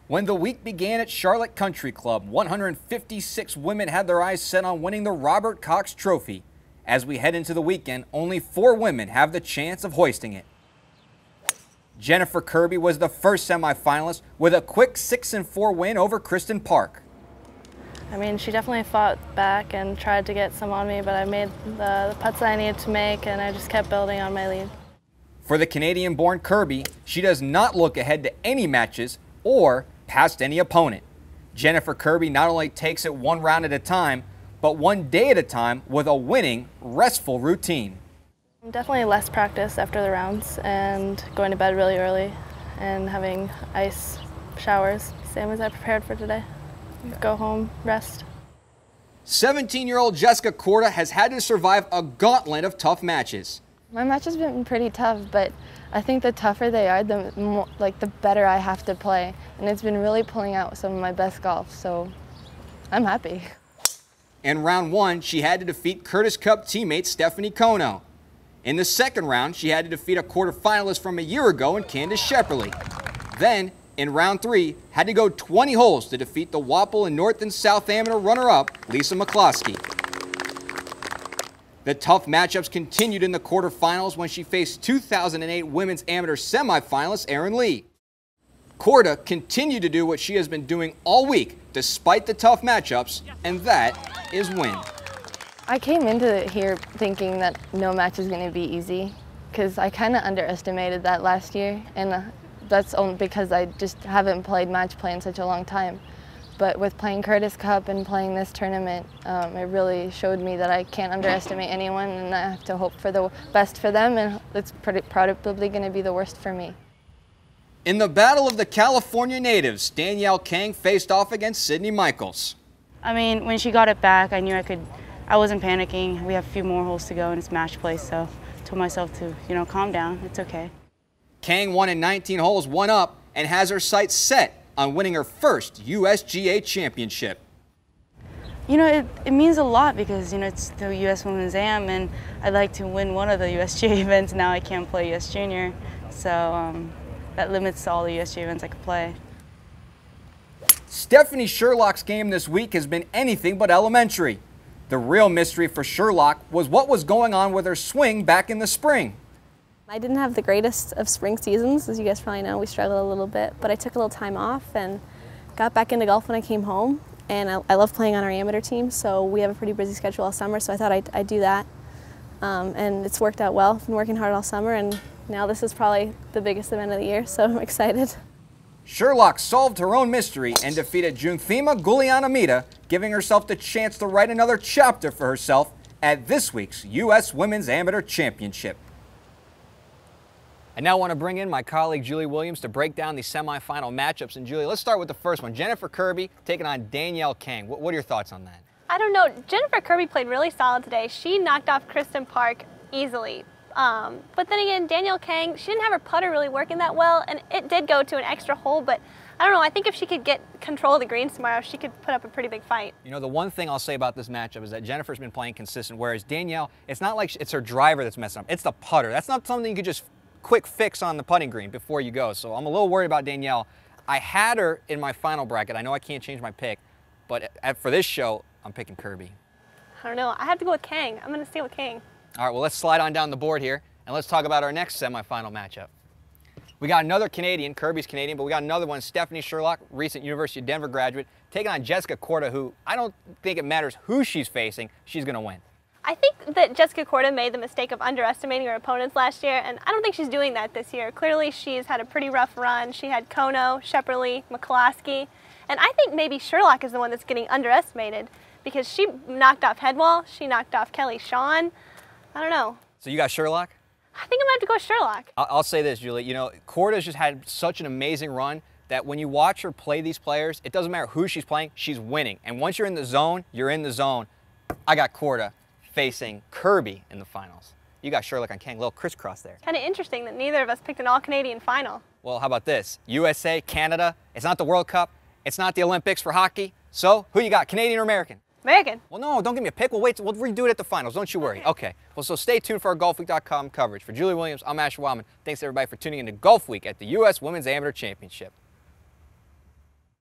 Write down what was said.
When the week began at Charlotte Country Club, 156 women had their eyes set on winning the Robert Cox Trophy. As we head into the weekend, only 4 women have the chance of hoisting it. Jennifer Kirby was the first semifinalist with a quick 6-4 win over Kristen Park. I mean, she definitely fought back and tried to get some on me, but I made the putts that I needed to make, and I just kept building on my lead. For the Canadian-born Kirby, she does not look ahead to any matches or past any opponent. Jennifer Kirby not only takes it one round at a time, but one day at a time with a winning, restful routine. Definitely less practice after the rounds and going to bed really early and having ice showers, same as I prepared for today. Go home, rest. 17-year-old Jessica Korda has had to survive a gauntlet of tough matches. My match has been pretty tough, but I think the tougher they are, the better I have to play. And it's been really pulling out some of my best golf, so I'm happy. In round 1, she had to defeat Curtis Cup teammate Stephanie Kono. In the second round, she had to defeat a quarterfinalist from a year ago in Candace Shepperly. Then, in round 3, had to go 20 holes to defeat the Wapple and North and South Amateur runner-up, Lisa McCloskey. The tough matchups continued in the quarterfinals when she faced 2008 Women's Amateur semifinalist Erin Lee. Korda continued to do what she has been doing all week, despite the tough matchups, and that is win. I came into here thinking that no match was going to be easy, because I kind of underestimated that last year, and that's only because I just haven't played match play in such a long time. But with playing Curtis Cup and playing this tournament, it really showed me that I can't underestimate anyone, and I have to hope for the best for them, and it's probably going to be the worst for me. In the battle of the California natives, Danielle Kang faced off against Sydney Michaels. I mean, when she got it back, I knew I wasn't panicking. We have a few more holes to go, and it's match play, so I told myself to, calm down. It's okay. Kang won in 19 holes, one up, and has her sights set on winning her first USGA championship. It means a lot because, it's the U.S. Women's Am, and I'd like to win one of the USGA events. Now I can't play U.S. Junior, so that limits all the USGA events I could play. Stephanie Sherlock's game this week has been anything but elementary. The real mystery for Sherlock was what was going on with her swing back in the spring. I didn't have the greatest of spring seasons, as you guys probably know. We struggled a little bit, but I took a little time off and got back into golf when I came home. And I love playing on our amateur team, so we have a pretty busy schedule all summer, so I thought I'd do that. And it's worked out well. I've been working hard all summer, and now this is probably the biggest event of the year, so I'm excited. Sherlock solved her own mystery and defeated Junthima Gulianamida, giving herself the chance to write another chapter for herself at this week's U.S. Women's Amateur Championship. I now want to bring in my colleague Julie Williams to break down the semifinal matchups. And Julie, let's start with the first one. Jennifer Kirby taking on Danielle Kang. What are your thoughts on that? I don't know. Jennifer Kirby played really solid today. She knocked off Kristen Park easily. But then again, Danielle Kang, she didn't have her putter really working that well, and it did go to an extra hole, but I don't know, I think if she could get control of the greens tomorrow, she could put up a pretty big fight. The one thing I'll say about this matchup is that Jennifer's been playing consistent, whereas Danielle, it's not like it's her driver that's messing up, it's the putter. That's not something you could just quick fix on the putting green before you go, so I'm a little worried about Danielle. I had her in my final bracket. I know I can't change my pick, but for this show, I'm picking Kirby. I don't know, I have to go with Kang. I'm going to stay with Kang. All right, well, let's slide on down the board here, and let's talk about our next semifinal matchup. We got another Canadian, Kirby's Canadian, but we got another one, Stephanie Sherlock, recent University of Denver graduate, taking on Jessica Korda, who I don't think it matters who she's facing, she's going to win. I think that Jessica Korda made the mistake of underestimating her opponents last year, and I don't think she's doing that this year. Clearly, she's had a pretty rough run. She had Kono, Shepperly, McCloskey, and I think maybe Sherlock is the one that's getting underestimated because she knocked off Headwall, she knocked off Kelly Shawn. I don't know. So you got Sherlock? I think I'm going to have to go with Sherlock. I'll say this, Julie. Korda's just had such an amazing run that when you watch her play these players, it doesn't matter who she's playing, she's winning. And once you're in the zone, you're in the zone. I got Korda facing Kirby in the finals. You got Sherlock on Kang, a little crisscross there. Kind of interesting that neither of us picked an all-Canadian final. Well, how about this? USA, Canada, it's not the World Cup, it's not the Olympics for hockey. So, who you got, Canadian or American? American. Well, no, don't give me a pick. We'll wait. We'll redo it at the finals. Don't you worry. Okay. Well, so stay tuned for our Golfweek.com coverage. For Julie Williams, I'm Asher Wildman. Thanks, everybody, for tuning in to Golf Week at the U.S. Women's Amateur Championship.